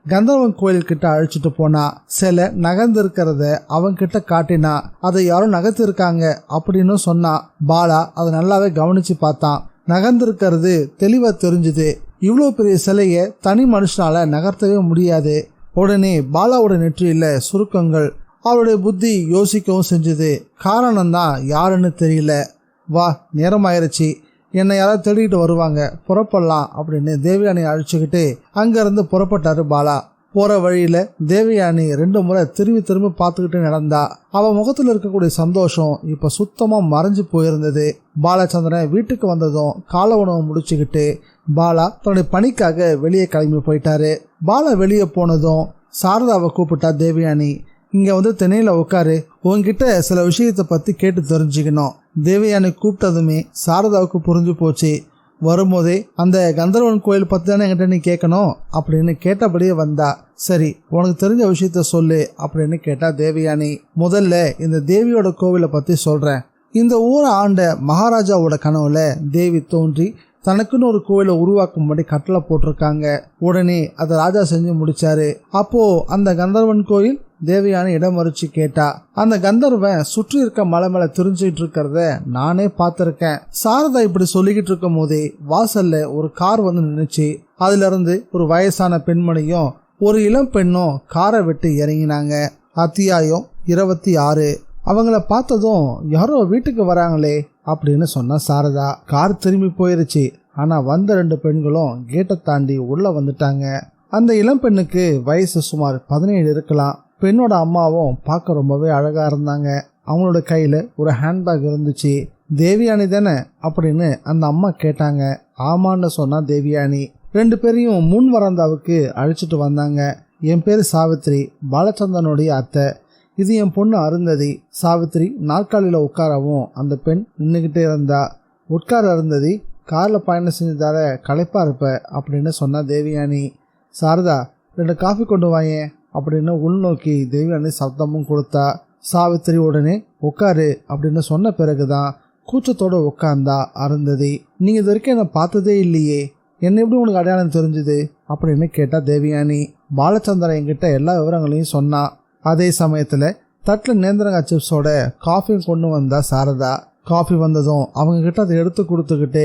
Speaker 1: கந்தர்வன் கோயில் கிட்ட அழைச்சிட்டு போனா. சில நகர்ந்து இருக்கிறத அவன் கிட்ட காட்டினா. அதை யாரும் நகர்த்து இருக்காங்க அப்படின்னு சொன்னா. பாலா அதை நல்லாவே கவனிச்சு பார்த்தான். நகர்ந்து இருக்கிறது தெளிவா தெரிஞ்சுது. இவ்வளோ பெரிய சிலைய தனி மனுஷனால நகர்த்தவே முடியாது. உடனே பாலாவோட நெற்றியில சுருக்கங்கள். அவருடைய புத்தி யோசிக்கவும் செஞ்சுது. காரணம் தான் யாருன்னு தெரியல. வா, நேரம் ஆயிருச்சு, என்னை யாராவது தேடிக்கிட்டு வருவாங்க, புறப்படலாம் அப்படின்னு தேவயானி அழைச்சிக்கிட்டு அங்கிருந்து புறப்பட்டாரு பாலா. போற வழியில தேவயானி 2 முறை திரும்பி பார்த்துக்கிட்டு நடந்தா. அவ முகத்துல இருக்கக்கூடிய சந்தோஷம் இப்ப சுத்தமா மறைஞ்சு போயிருந்தது. பாலச்சந்திரன் வீட்டுக்கு வந்ததும் காலை உணவு முடிச்சுக்கிட்டு பாலா தன்னுடைய பணிக்காக வெளியே கிளம்பி போயிட்டாரு. பாலா வெளியே போனதும் சாரதாவை கூப்பிட்டா தேவயானி. இங்க வந்து திணையில உட்காரு, உன்கிட்ட சில விஷயத்தை பத்தி கேட்டு தெரிஞ்சுக்கணும். தேவயானி கூப்பிட்டதுமே சாரதாவுக்கு புரிஞ்சு போச்சு. வரும்போதே அந்த கந்தர்வன் கோயில் பத்தி தானே என்கிட்ட நீ கேட்கணும் அப்படின்னு கேட்டபடியே வந்தா. சரி, உனக்கு தெரிஞ்ச விஷயத்த சொல்லு அப்படின்னு கேட்டா தேவயானி. முதல்ல இந்த தேவியோட கோவிலை பத்தி சொல்றேன். இந்த ஊரை ஆண்ட மகாராஜாவோட கனவுல தேவி தோன்றி தனக்குன்னு ஒரு கோவிலை உருவாக்கும்படி கட்டளை போட்டிருக்காங்க. உடனே அதை ராஜா செஞ்சு முடிச்சாரு. அப்போ அந்த கந்தர்வன் கோயில் தேவயானி இடம் மறிச்சு கேட்டா. அந்த கந்தர்வன் சுற்றி இருக்க மலை மேல திரிஞ்சிட்டு இருக்கிறத நானே பார்த்திருக்கேன். சாரதா இப்படி சொல்லிக்கிட்டு இருக்கும் போதே வாசல்ல ஒரு கார் வந்து நின்னுச்சு. அதுல இருந்து ஒரு வயசான பெண்மணியும் ஒரு இளம் பெண்ணும் காரை விட்டு இறங்கினாங்க. அத்தியாயம் 26. அவங்கள பார்த்ததும் யாரோ வீட்டுக்கு வராங்களே அப்படின்னு சொன்னா சாரதா. கார் திரும்பி போயிருச்சு. ஆனா வந்த 2 பெண்களும் கேட்டை தாண்டி உள்ள வந்துட்டாங்க. அந்த இளம் பெண்ணுக்கு வயசு சுமார் 17 இருக்கலாம். பெண்ணோட அம்மாவும் பார்க்க ரொம்பவே அழகா இருந்தாங்க. அவங்களோட கையில ஒரு ஹேண்ட்பேக் இருந்துச்சு. தேவயானி தானே அப்படின்னு அந்த அம்மா கேட்டாங்க. ஆமான்னு சொன்னா தேவயானி. 2 பேரையும் முன் வராந்தாவுக்கு அழைச்சிட்டு வந்தாங்க. என் பேரு சாவித்ரி, பாலச்சந்திரனுடைய அத்தை. இது என் பொண்ணு அருந்ததி. சாவித்ரி நாற்காலியில உட்காரவும் அந்த பெண் நின்றுகிட்டே இருந்தா. உட்கார அருந்ததி, கார்ல பயணம் செஞ்சதால களைப்பா இருப்ப அப்படின்னு சொன்னா தேவயானி. சாரதா 2 காஃபி கொண்டு வாயேன் அப்படின்னு உள்நோக்கி தேவயானி சப்தமும் கொடுத்தா. சாவித்திரி உடனே உட்காரு அப்படின்னு சொன்ன பிறகுதான் கூச்சத்தோட உட்கார்ந்தா அருந்ததி. நீங்க இது வரைக்கும் என்னை பார்த்ததே இல்லையே, என்ன எப்படி உனக்கு அடையாளம் தெரிஞ்சுது அப்படின்னு கேட்டா தேவயானி. பாலச்சந்திரன் என்கிட்ட எல்லா விவரங்களையும் சொன்னா. அதே சமயத்துல தட்டில் நேந்திரங்காய் சிப்ஸோட காஃபியும் கொண்டு வந்தா சாரதா. காஃபி வந்ததும் அவங்க கிட்ட அதை எடுத்து கொடுத்துக்கிட்டு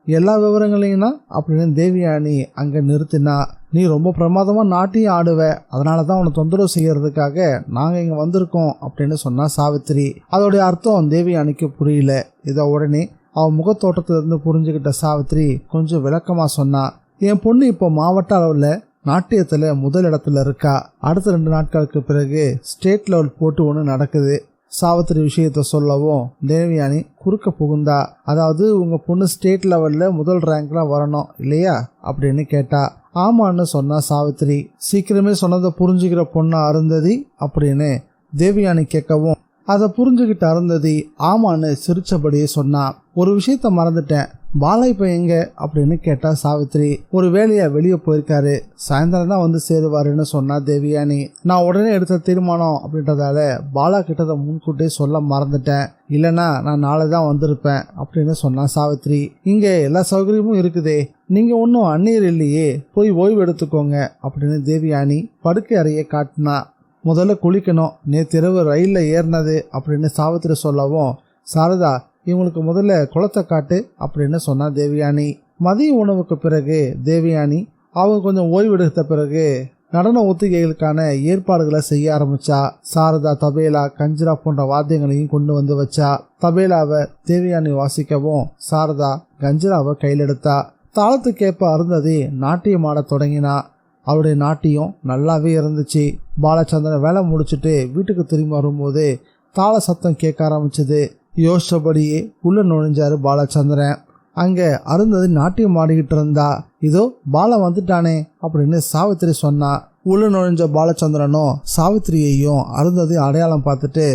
Speaker 1: எல்லா விவரங்களையும் அப்படின்னு தேவயானி அங்க நிறுத்தினா. நீ ரொம்ப பிரமாதமா நாட்டியம் ஆடுவ, அதனாலதான் உன்னை தொந்தரவு செய்யறதுக்காக நாங்க இங்க வந்திருக்கோம் அப்படின்னு சொன்னா சாவித்திரி. அதோடைய அர்த்தம் தேவயானிக்கு புரியல. இதை உடனே அவன் முகத்தோட்டத்திலிருந்து புரிஞ்சுக்கிட்ட சாவித்திரி கொஞ்சம் விளக்கமா சொன்னா. என் பொண்ணு இப்போ மாவட்ட அளவில் நாட்டியத்தில் முதல் இடத்துல இருக்கா. அடுத்த 2 நாட்களுக்கு பிறகு ஸ்டேட் லெவல் போட்டு ஒன்று நடக்குது. சாவித்திரி விஷயத்த சொல்லவும் தேவயானி குறுக்க புகுந்தா. அதாவது உங்க பொண்ணு ஸ்டேட் லெவல்ல முதல் ரேங்க்ல வரணும் இல்லையா அப்படின்னு கேட்டா. ஆமான்னு சொன்னா சாவித்திரி. சீக்கிரமே சொன்னதை புரிஞ்சுக்கிற பொண்ணு அருந்ததி அப்படின்னு தேவயானி கேட்கவும் அதை புரிஞ்சுக்கிட்டு அருந்ததி ஆமான்னு சிரிச்சபடியே சொன்னா. ஒரு விஷயத்த மறந்துட்டேன், பாலா இப்ப எங்க அப்படின்னு கேட்டா சாவித்திரி. ஒரு வேலையா வெளியே போயிருக்காரு, சாயந்தரம் தான் வந்து சேருவாருன்னு சொன்னா தேவயானி. நான் உடனே எடுத்த தீர்மானம் அப்படின்றதால பாலா கிட்டதை முன்கூட்டியே சொல்ல மறந்துட்டேன், இல்லைன்னா நான் நாளை தான் வந்திருப்பேன் அப்படின்னு சொன்னா சாவித்திரி. இங்க எல்லா சௌகரியமும் இருக்குதே, நீங்க ஒன்றும் அந்நியர் இல்லையே, போய் ஓய்வு எடுத்துக்கோங்க அப்படின்னு தேவயானி படுக்கை அறையை காட்டினா. முதல்ல குளிக்கணும், நேற்றிரவு ரயிலில் ஏறினது அப்படின்னு சாவித்திரி சொல்லவும் சாரதா இவங்களுக்கு முதல்ல குளத்தை காட்டு அப்படின்னு சொன்னா தேவயானி. மதிய உணவுக்கு பிறகு தேவயானி அவங்க கொஞ்சம் ஓய்வு எடுத்த பிறகு நடன ஒத்திகைகளுக்கான ஏற்பாடுகளை செய்ய ஆரம்பிச்சா. சாரதா தபேலா கஞ்சிரா போன்ற வாத்தியங்களையும் கொண்டு வந்து வச்சா. தபேலாவை தேவயானி வாசிக்கவும் சாரதா கஞ்சிராவை கையில் எடுத்தா. தாளத்துக்கேற்ப அருந்ததி நாட்டியம் ஆட தொடங்கினா. அவருடைய நாட்டியம் நல்லாவே இருந்துச்சு. பாலச்சந்திரன் வேலை முடிச்சுட்டு வீட்டுக்கு திரும்பி வரும்போது தாள சத்தம் கேட்க ஆரம்பிச்சது. யோசிச்சபடியே உள்ள நுழைஞ்சாரு பாலச்சந்திரன். அங்க அருந்ததி நாட்டியம் ஆடிக்கிட்டு இருந்தா. இதோ பால வந்துட்டானே அப்படின்னு சாவித்திரி சொன்னா. உள்ள நுழைஞ்ச பாலச்சந்திரனும் சாவித்திரியையும் அருந்ததி அடையாளம் பார்த்துட்டு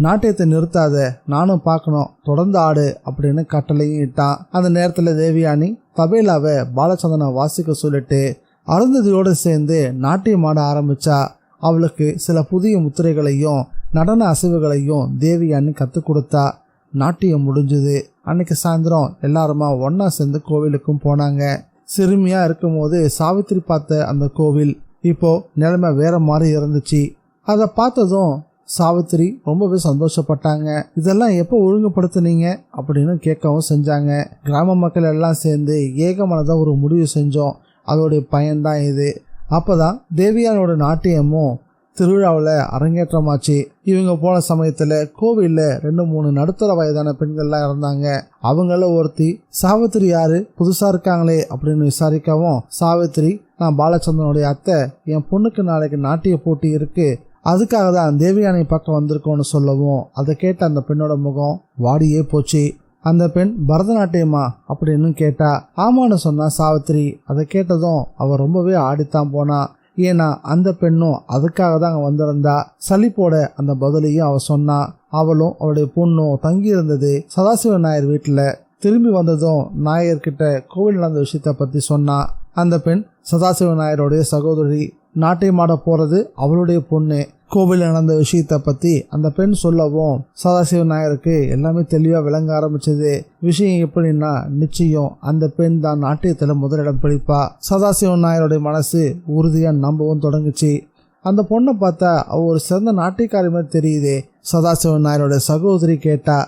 Speaker 1: நாட்டியத்தை நிறுத்தாத, நானும் பார்க்கணும், தொடர்ந்து ஆடு அப்படின்னு கட்டளையும் இட்டான். அந்த நேரத்துல தேவயானி தபேலாவை பாலச்சந்திரனை வாசிக்க சொல்லிட்டு அருந்ததியோடு சேர்ந்து நாட்டியம் ஆட ஆரம்பிச்சா. அவளுக்கு சில புதிய முத்திரைகளையும் நடன அசைவுகளையும் தேவயானி கற்றுக் கொடுத்தா. நாட்டியம் முடிஞ்சுது. அன்னைக்கு சாயந்தரம் எல்லாருமா ஒன்னா சேர்ந்து கோவிலுக்கும் போனாங்க. சிறுமியா இருக்கும் போது சாவித்திரி பார்த்த அந்த கோவில் இப்போ நிலைமை வேற மாதிரி இருந்துச்சு. அதை பார்த்ததும் சாவித்திரி ரொம்பவே சந்தோஷப்பட்டாங்க. இதெல்லாம் எப்போ ஒழுங்குபடுத்துனீங்க அப்படின்னு கேட்கவும் செஞ்சாங்க. கிராம மக்கள் எல்லாம் சேர்ந்து ஏகமனதாக ஒரு முடிவு செஞ்சோம், அதோடைய பயன்தான் இது. அப்போதான் தேவியானோட நாட்டியமும் திருவிழாவில் அரங்கேற்றமாச்சு. இவங்க போன சமயத்தில் கோவிலில் 2-3 நடுத்தர வயதான பெண்கள்லாம் இருந்தாங்க. அவங்கள ஒருத்தி சாவித்திரி யாரு புதுசாக இருக்காங்களே அப்படின்னு விசாரிக்கவும் சாவித்திரி, நான் பாலச்சந்திரனுடைய அத்தை, என் பொண்ணுக்கு நாளைக்கு நாட்டிய போட்டி இருக்கு, அதுக்காக தான் தேவயானி பக்கம் வந்திருக்கோன்னு சொல்லவும் அதை கேட்ட அந்த பெண்ணோட முகம் வாடியே போச்சு. அந்த பெண் பரதநாட்டியமா அப்படின்னு கேட்டா. ஆமான்னு சொன்னா சாவித்திரி. அதை கேட்டதும் அவ ரொம்பவே ஆடித்தான் போனா. ஏன்னா அந்த பெண்ணும் அதுக்காக தான் அங்கே வந்திருந்தா. சலிப்போட அந்த பதிலையும் அவ சொன்னா. அவளும் அவளுடைய பொண்ணும் தங்கி இருந்தது சதாசிவ நாயர் வீட்டில். திரும்பி வந்ததும் நாயர்கிட்ட கோவில் நடந்த விஷயத்த பற்றி சொன்னா. அந்த பெண் சதாசிவ நாயருடைய சகோதரி. நாட்டியமாட போறது அவளுடைய பொண்ணு. கோவிலில் நடந்த விஷயத்த பத்தி அந்த பெண் சொல்லவும் சதாசிவ நாயருக்கு எல்லாமே தெளிவா விளங்க ஆரம்பிச்சது. விஷயம் எப்படின்னா நிச்சயம் அந்த பெண் தான் நாட்டியத்துல முதலிடம் பிடிப்பா. சதாசிவ நாயருடைய மனசு உறுதியா நம்பவும் தொடங்குச்சு. அந்த பொண்ணை பார்த்தா அவ ஒரு சிறந்த நாட்டியக்காரி மாதிரி தெரியுதே. சதாசிவ நாயருடைய சகோதரி கேட்டா,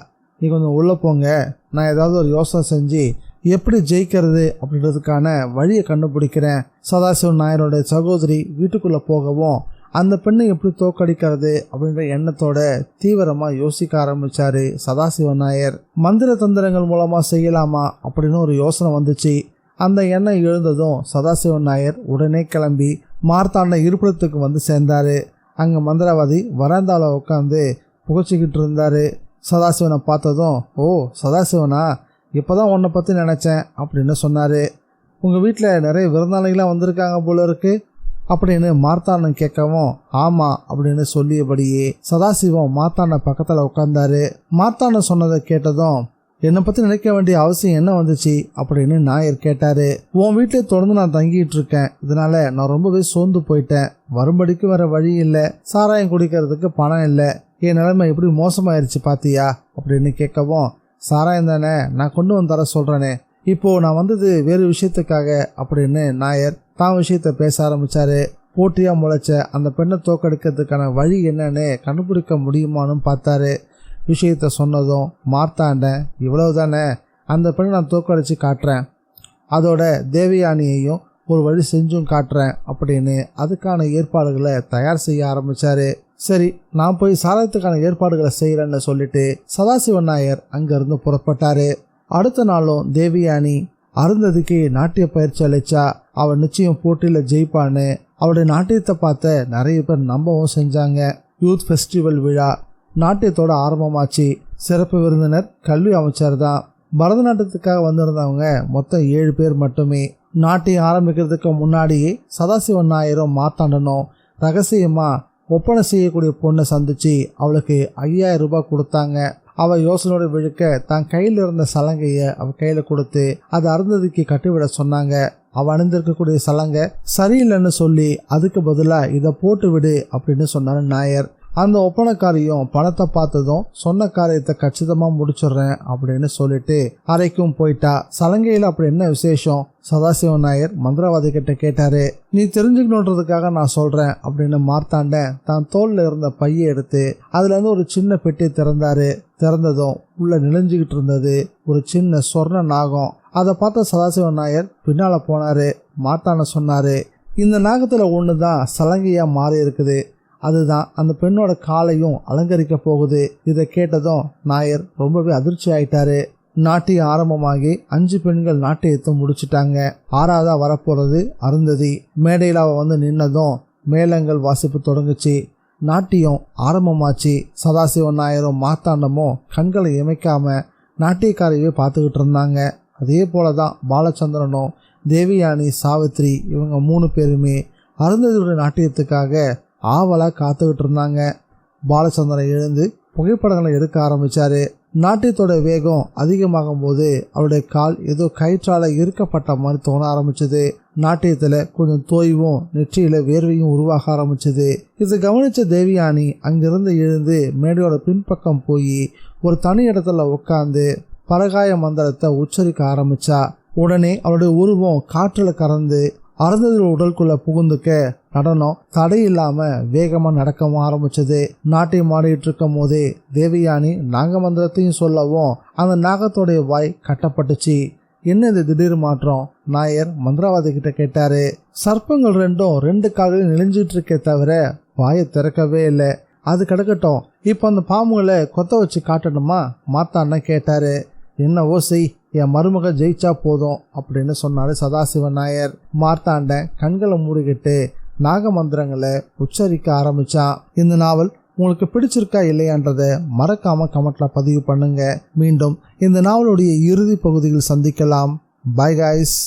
Speaker 1: நீ கொஞ்சம் உள்ள போங்க, நான் ஏதாவது ஒரு யோசனை செஞ்சு எப்படி ஜெயிக்கிறது அப்படின்றதுக்கான வழியை கண்டுபிடிக்கிறேன். சதாசிவ நாயருடைய சகோதரி வீட்டுக்குள்ள போகவும் அந்த பெண்ணை எப்படி தோக்கடிக்கிறது அப்படின்ற எண்ணத்தோட தீவிரமா யோசிக்க ஆரம்பிச்சாரு சதாசிவ நாயர். மந்திர தந்திரங்கள் மூலமா செய்யலாமா அப்படின்னு ஒரு யோசனை வந்துச்சு. அந்த எண்ணம் எழுந்ததும் சதாசிவ நாயர் உடனே கிளம்பி மார்த்தாண்ட இருப்பிடத்துக்கு வந்து சேர்ந்தாரு. அங்க மந்திரவாதி வராந்தால உட்காந்து புகைச்சிக்கிட்டு இருந்தாரு. சதாசிவனை பார்த்ததும், ஓ சதாசிவனா, இப்போதான் உன்னை பற்றி நினச்சேன் அப்படின்னு சொன்னார். உங்கள் வீட்டில் நிறைய விருந்தாளிகளாக வந்திருக்காங்க போல இருக்கு அப்படின்னு மார்த்தாண்டன் கேட்கவும், ஆமாம் அப்படின்னு சொல்லியபடியே சதாசிவம் மார்த்தாண்ட பக்கத்தில் உட்கார்ந்தாரு. மார்த்தாண்டன் சொன்னதை கேட்டதும், என்னை பற்றி நினைக்க வேண்டிய அவசியம் என்ன வந்துச்சு அப்படின்னு நாயர் கேட்டாரு. உன் வீட்டிலே தொடர்ந்து நான் தங்கிட்டு இருக்கேன், இதனால நான் ரொம்பவே சோர்ந்து போயிட்டேன், வரும்படிக்கு வர வழி இல்லை, சாராயம் குடிக்கிறதுக்கு பணம் இல்லை, என் நிலைமை எப்படி மோசமாயிருச்சு பாத்தியா அப்படின்னு கேட்கவும், சாராயம் தானே, நான் கொண்டு வந்து தர சொல்கிறேனே, இப்போது நான் வந்தது வேறு விஷயத்துக்காக அப்படின்னு நாயர் தான் விஷயத்த பேச ஆரம்பித்தார். போட்டியாக முளைச்ச அந்த பெண்ணை தோக்கடிக்கிறதுக்கான வழி என்னன்னு கண்டுபிடிக்க முடியுமான்னு பார்த்தாரு. விஷயத்த சொன்னதும் மார்த்தாண்டன், இவ்வளவு தானே, அந்த பெண்ணை நான் தோக்கடிச்சு காட்டுறேன், அதோட தேவயானியையும் ஒரு வழி செஞ்சும் காட்டுறேன் அப்படின்னு அதுக்கான ஏற்பாடுகளை தயார் செய்ய ஆரம்பித்தார். சரி, நான் போய் சாதகத்துக்கான ஏற்பாடுகளை செய்கிறேன்னு சொல்லிட்டு சதாசிவன் நாயர் அங்கேருந்து புறப்பட்டார். அடுத்த நாளும் தேவயானி அருந்ததிக்கு நாட்டிய பயிற்சி அளிச்சா. அவள் நிச்சயம் போட்டியில் ஜெயிப்பான்னு அவளுடைய நாட்டியத்தை பார்த்த நிறைய பேர் நம்பவும் செஞ்சாங்க. யூத் ஃபெஸ்டிவல் விழா நாட்டியத்தோட ஆரம்பமாச்சு. சிறப்பு விருந்தினர் கல்வி அமைச்சர் தான். பரதநாட்டியத்துக்காக வந்திருந்தவங்க மொத்தம் 7 பேர் மட்டுமே. நாட்டியம் ஆரம்பிக்கிறதுக்கு முன்னாடியே சதாசிவன் நாயரும் மார்த்தாண்டனும் ரகசியமாக ஒப்பனை செய்யக்கூடிய பொண்ணை சந்திச்சு அவளுக்கு 5000 ரூபாய் கொடுத்தாங்க. அவள் யோசனையோடு விழுக்க தான் கையில் இருந்த சலங்கையை அவள் கையில் கொடுத்து அதை அருந்ததிக்கு கட்டிவிட சொன்னாங்க. அவள் அணிந்திருக்கக்கூடிய சலங்கை சரியில்லைன்னு சொல்லி அதுக்கு பதிலாக இதை போட்டு விடு அப்படின்னு சொன்னார் நாயர். அந்த ஒப்பனைக்காரியும் பணத்தை பார்த்ததும் சொன்ன காரியத்தை கச்சிதமாக முடிச்சிடுறேன் அப்படின்னு சொல்லிட்டு அறைக்கும் போயிட்டா. சலங்கையில் அப்படி என்ன விசேஷம்? சதாசிவன் நாயர் மந்திரவாதி கிட்ட கேட்டாரு. நீ தெரிஞ்சுக்கணுன்றதுக்காக நான் சொல்றேன் அப்படின்னு மார்த்தாண்டன் தான் தோல்ல இருந்த பையை எடுத்து அதுல இருந்து ஒரு சின்ன பெட்டி திறந்தாரு. திறந்ததும் உள்ள நினைஞ்சுக்கிட்டு இருந்தது ஒரு சின்ன சொர்ண நாகம். அதை பார்த்த சதாசிவன் நாயர் பின்னால போனாரு. மார்த்தாண்டன் சொன்னாரு, இந்த நாகத்துல ஒண்ணுதான் சலங்கையா மாறி இருக்குது, அதுதான் அந்த பெண்ணோட காலையும் அலங்கரிக்க போகுது. இதை கேட்டதும் நாயர் ரொம்பவே அதிர்ச்சி ஆயிட்டாரு. நாட்டியம் ஆரம்பமாகி 5 பெண்கள் நாட்டியத்தை முடிச்சுட்டாங்க. 6ஆவதா வரப்போறது அருந்ததி. மேடையில் அவ வந்து நின்னதும் மேளங்கள் வாசிப்பு தொடங்குச்சு. நாட்டியம் ஆரம்பமாச்சு. சதாசிவன் நாயரும் மார்த்தாண்டமும் கண்களை இமைக்காம நாட்டியக்காரையே பார்த்துக்கிட்டு இருந்தாங்க. அதே போலதான் பாலச்சந்திரனும் தேவயானி, சாவித்ரி இவங்க 3 பேருமே அருந்ததியோட நாட்டியத்துக்காக ஆவலாக காத்துக்கிட்டு இருந்தாங்க. பாலச்சந்திரன் எழுந்து புகைப்படங்களை எடுக்க ஆரம்பிச்சாரு. நாட்டியத்தோட வேகம் அதிகமாகும் போது அவருடைய கால் ஏதோ கயிற்றால இருக்கப்பட்ட மாதிரி தோண ஆரம்பிச்சது. நாட்டியத்துல கொஞ்சம் தோய்வும் நெற்றியில வேர்வையும் உருவாக ஆரம்பிச்சது. இதை கவனிச்ச தேவயானி அங்கிருந்து எழுந்து மேடையோட பின்பக்கம் போய் ஒரு தனி இடத்துல உட்காந்து பரகாய மந்திரத்தை உச்சரிக்க ஆரம்பிச்சா. உடனே அவருடைய உருவம் காற்றுல கறந்து அருந்ததியோட உடலுக்குள்ள புகுந்துக்க நடனம் தடையில்லாம வேகமா நடக்கவும் ஆரம்பிச்சது. நாட்டியம் ஆடிட்டு இருக்கும் போதே தேவயானி நாக மந்திரத்தையும் சொல்லவும் அந்த நாகத்தோடைய வாய் கட்டப்பட்டுச்சு. என்ன இந்த திடீர் மாற்றம்? நாயர் மந்திரவாதி கிட்ட கேட்டாரு. சர்ப்பங்கள் 2 கால்களையும் நெளிஞ்சிட்டு இருக்கே தவிர வாயை திறக்கவே இல்லை. அது கிடக்கட்டும், இப்ப அந்த பாம்புகளை கொத்த வச்சு காட்டணுமா? மார்த்தாண்டன் கேட்டாரு. என்னவோ செய், என் மருமக ஜெயிச்சா போதும் அப்படின்னு சொன்னாரு சதாசிவன் நாயர். மார்த்தாண்டன் கண்களை மூடிக்கிட்டு நாக மந்திரங்களை உச்சரிக்க ஆரம்பிச்சான். இந்த நாவல் உங்களுக்கு பிடிச்சிருக்கா இல்லையான்றத மறக்காம கமெண்ட்ல பதிவு பண்ணுங்க. மீண்டும் இந்த நாவலுடைய இறுதி பகுதியில் சந்திக்கலாம். By guys.